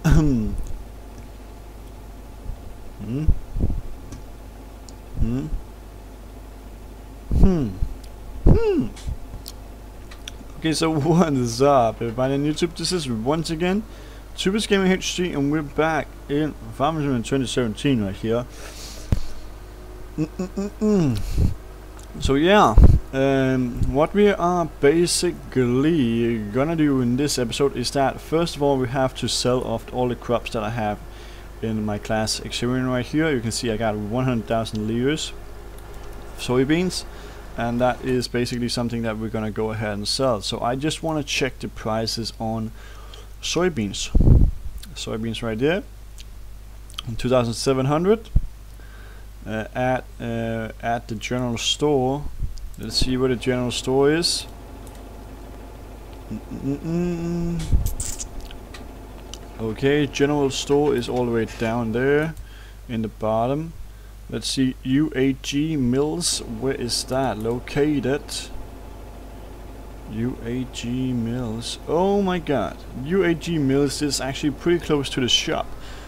Hmm. Hmm. Hmm. Hmm. Okay, so what is up, everybody on YouTube? This is once again Tubis Gaming HD, and we're back in Farmers in 2017 right here. So yeah, what we are basically gonna do in this episode is that first of all we have to sell off all the crops that I have in my class Xerion right here. You can see I got 100,000 liters of soybeans, and that is basically something that we're gonna go ahead and sell. So I just want to check the prices on soybeans. Soybeans right there, 2,700 at the general store. Let's see where the general store is. Okay, general store is all the way down there in the bottom. Let's see, UAG Mills, where is that located? UAG Mills, oh my god, UAG Mills is actually pretty close to the shop.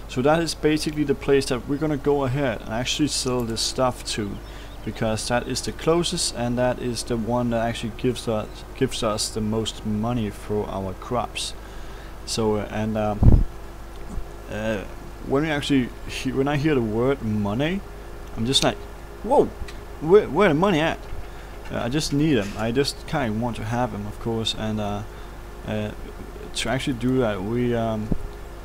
So that is basically the place that we're gonna go ahead and actually sell this stuff to, because that is the closest and that is the one that actually gives us the most money for our crops. So when I hear the word money, I'm just like, whoa, where the money at? I just need them. I just kind of want to have them, of course, and to actually do that, we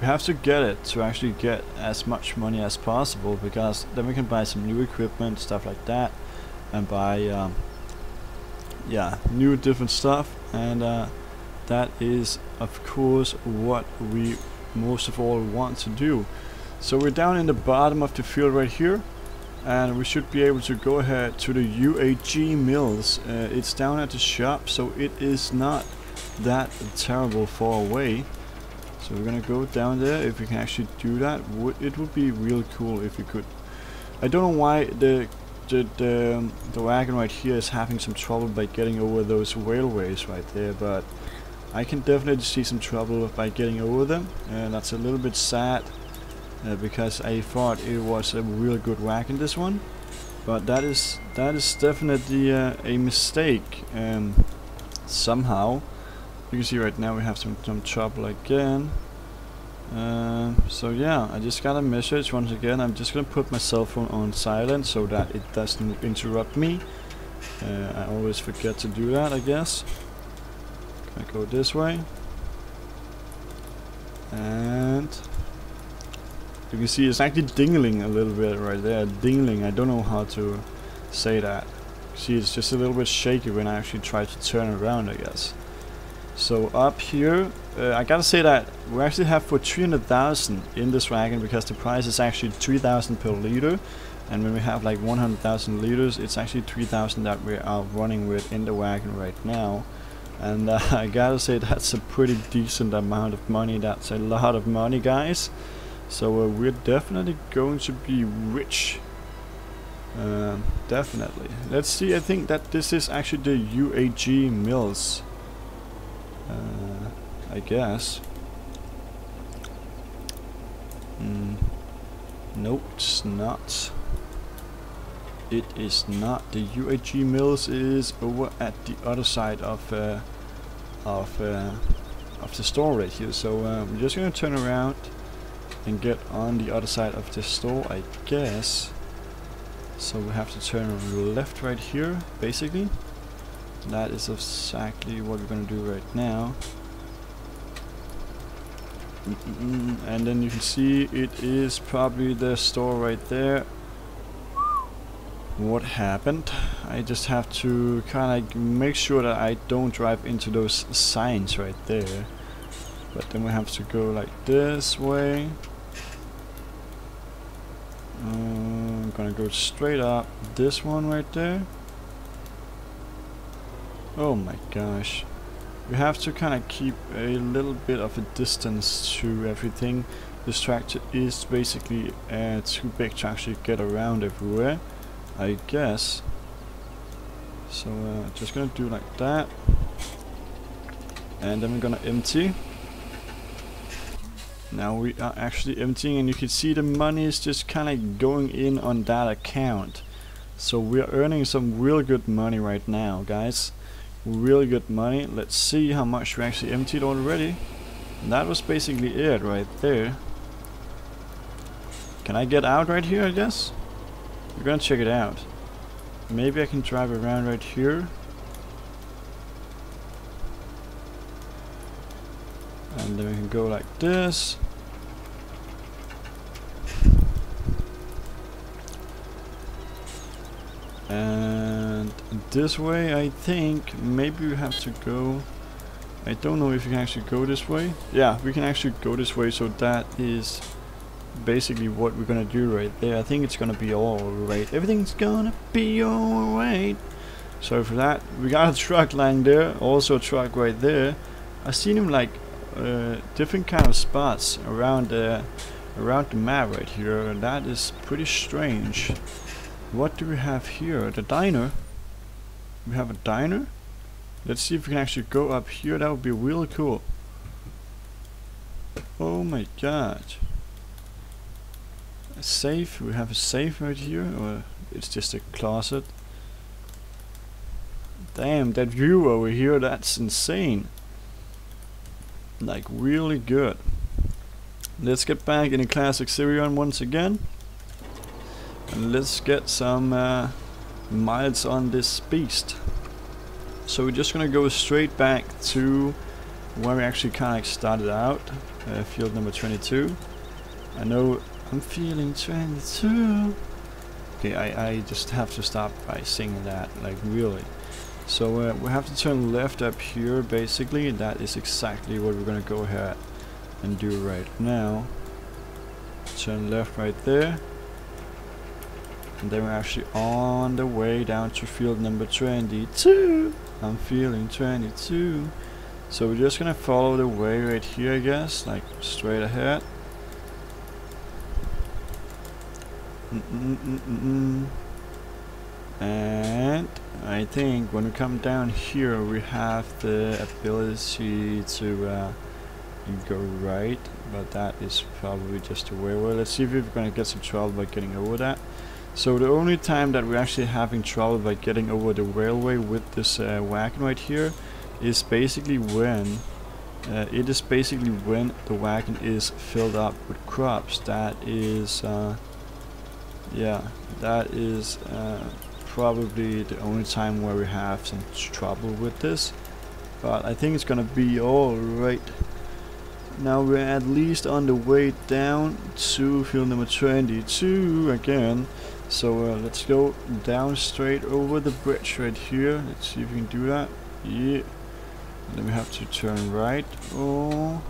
have to get it to actually get as much money as possible, because then we can buy some new equipment, stuff like that, and buy yeah, new different stuff, and that is of course what we most of all want to do. So we're down in the bottom of the field right here, and we should be able to go ahead to the UAG Mills. It's down at the shop, so it is not that terrible far away. So we're gonna go down there. If we can actually do that, it would be real cool if we could. I don't know why the wagon right here is having some trouble by getting over those railways right there, but I can definitely see some trouble by getting over them, and that's a little bit sad, because I thought it was a real good wagon, this one, but that is definitely a mistake. Somehow you can see right now we have some trouble again. So yeah, I just got a message once again. I'm just gonna put my cell phone on silent so that it doesn't interrupt me. I always forget to do that, I guess. Gonna go this way, and you can see it's actually dingling a little bit right there. Dingling, I don't know how to say that. See, it's just a little bit shaky when I actually try to turn around, I guess. So up here, I gotta say that we actually have for 300,000 in this wagon, because the price is actually 3,000 per liter, and when we have like 100,000 liters, it's actually 3,000 that we are running with in the wagon right now. And I gotta say that's a pretty decent amount of money. That's a lot of money, guys. So we're definitely going to be rich. Definitely. Let's see, I think that this is actually the UAG Mills. I guess. Nope, it's not. It is not. The UAG Mills is over at the other side of the store right here. So we're just gonna turn around and get on the other side of the store, I guess. So we have to turn on the left right here, basically. That is exactly what we're gonna do right now. And then you can see it is probably the store right there. What happened? I just have to kind of make sure that I don't drive into those signs right there. But then we have to go like this way. I'm gonna go straight up this one right there. Oh my gosh. We have to kind of keep a little bit of a distance to everything. This tractor is basically too big to actually get around everywhere, I guess. So just gonna do like that, and then we're gonna empty. Now we are actually emptying, and you can see the money is just kind of going in on that account. So we are earning some real good money right now, guys. Really good money. Let's see how much we actually emptied already. And that was basically it right there. Can I get out right here, I guess? We're gonna check it out. Maybe I can drive around right here. And then we can go like this. And this way, I think maybe we have to go. I don't know if you can actually go this way. Yeah, we can actually go this way, so that is basically what we're gonna do right there. I think it's gonna be alright. Everything's gonna be alright. So for that, we got a truck lying there, also a truck right there. I've seen him like different kind of spots around the map right here, and that is pretty strange. What do we have here? The diner. We have a diner. Let's see if we can actually go up here. That would be really cool. Oh my god. A safe. We have a safe right here, or it's just a closet. Damn, that view over here, that's insane. Like really good. Let's get back in the classic Sirion once again. And let's get some miles on this beast. So we're just gonna go straight back to where we actually kind of started out, field number 22. I know I'm feeling 22. Okay, I just have to stop by singing that, like really. So we have to turn left up here basically, and that is exactly what we're gonna go ahead and do right now. Turn left right there. And then we're actually on the way down to field number 22. I'm feeling 22. So we're just gonna follow the way right here, I guess, like straight ahead. And I think when we come down here, we have the ability to go right, but that is probably just a way. Well, let's see if we're gonna get some trouble by getting over that. So the only time that we're actually having trouble by getting over the railway with this wagon right here is basically when the wagon is filled up with crops. That is yeah, that is probably the only time where we have some trouble with this, but I think it's gonna be alright. Now we're at least on the way down to field number 22 again. So let's go down straight over the bridge right here. Let's see if we can do that. Yeah. And then we have to turn right. Oh,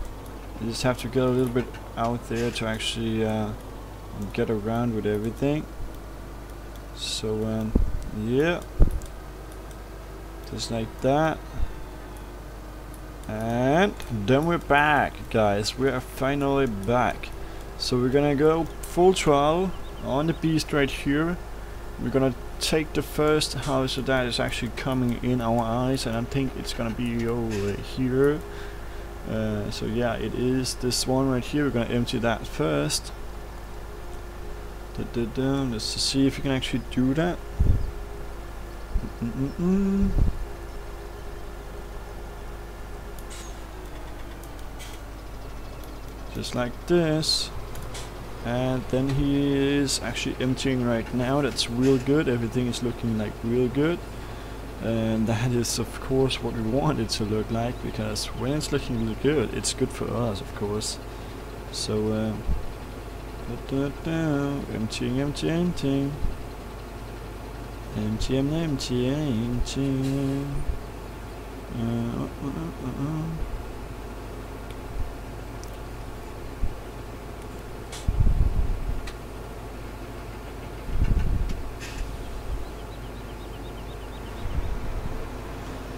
you just have to get a little bit out there to actually get around with everything. So yeah, just like that. And then we're back, guys. We are finally back. So we're gonna go full throttle on the beast right here. We're gonna take the first house that is actually coming in our eyes, and I think it's gonna be over here. So yeah, it is this one right here. We're gonna empty that first. Let's see if we can actually do that. Just like this. And then he is actually emptying right now. That's real good. Everything is looking like real good. And that is of course what we want it to look like, because when it's looking really good, it's good for us, of course. So emptying, emptying.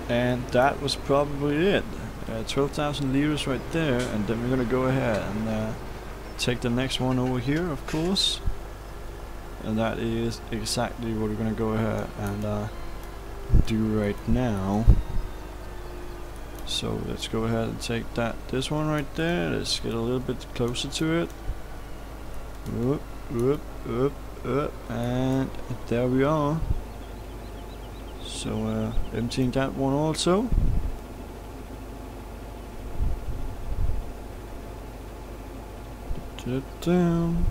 And that was probably it. 12,000 liters right there, and then we're gonna go ahead and take the next one over here, of course. And that is exactly what we're gonna go ahead and do right now. So let's go ahead and take this one right there. Let's get a little bit closer to it. Whoop, whoop, whoop, whoop, and there we are. So emptying that one also. Down.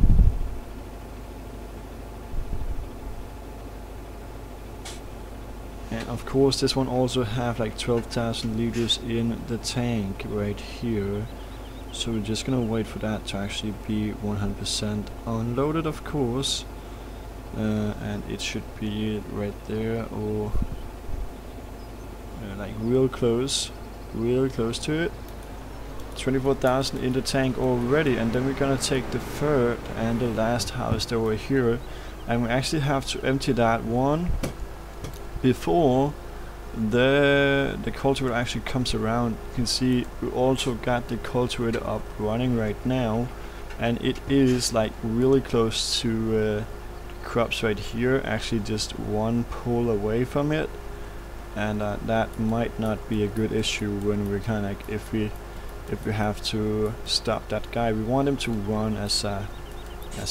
And of course this one also have like 12,000 liters in the tank right here. So we're just gonna wait for that to actually be 100% unloaded, of course. And it should be right there, or like real close to it. 24,000 in the tank already, and then we're gonna take the third and the last house over here, and we actually have to empty that one before the cultivator actually comes around. You can see we also got the cultivator up running right now, and it is like really close to crops right here, actually just one pull away from it, and that might not be a good issue when we're kind of like, if we have to stop that guy. We want him to run as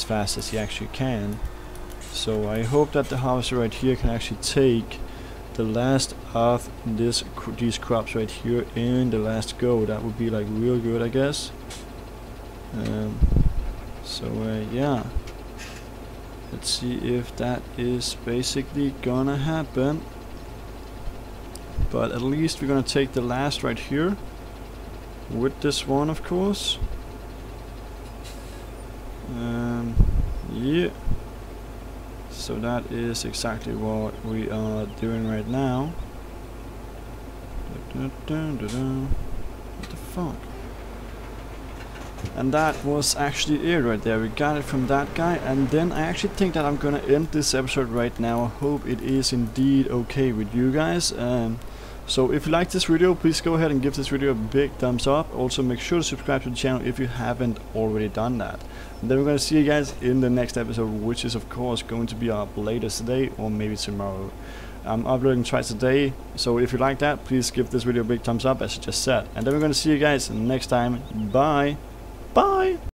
fast as he actually can. So I hope that the harvester right here can actually take the last of these crops right here in the last go. That would be like real good, I guess. Yeah, let's see if that is basically gonna happen. But at least we're gonna take the last right here with this one, of course. Yeah, so that is exactly what we are doing right now. What the fuck? And that was actually it right there. We got it from that guy, and then I actually think that I'm gonna end this episode right now. I hope it is indeed okay with you guys. So if you like this video, please go ahead and give this video a big thumbs up. Also make sure to subscribe to the channel if you haven't already done that. And then we're going to see you guys in the next episode, which is of course going to be up later today or maybe tomorrow. I'm uploading twice a day, so if you like that, please give this video a big thumbs up as I just said. And then we're going to see you guys next time. Bye! Bye!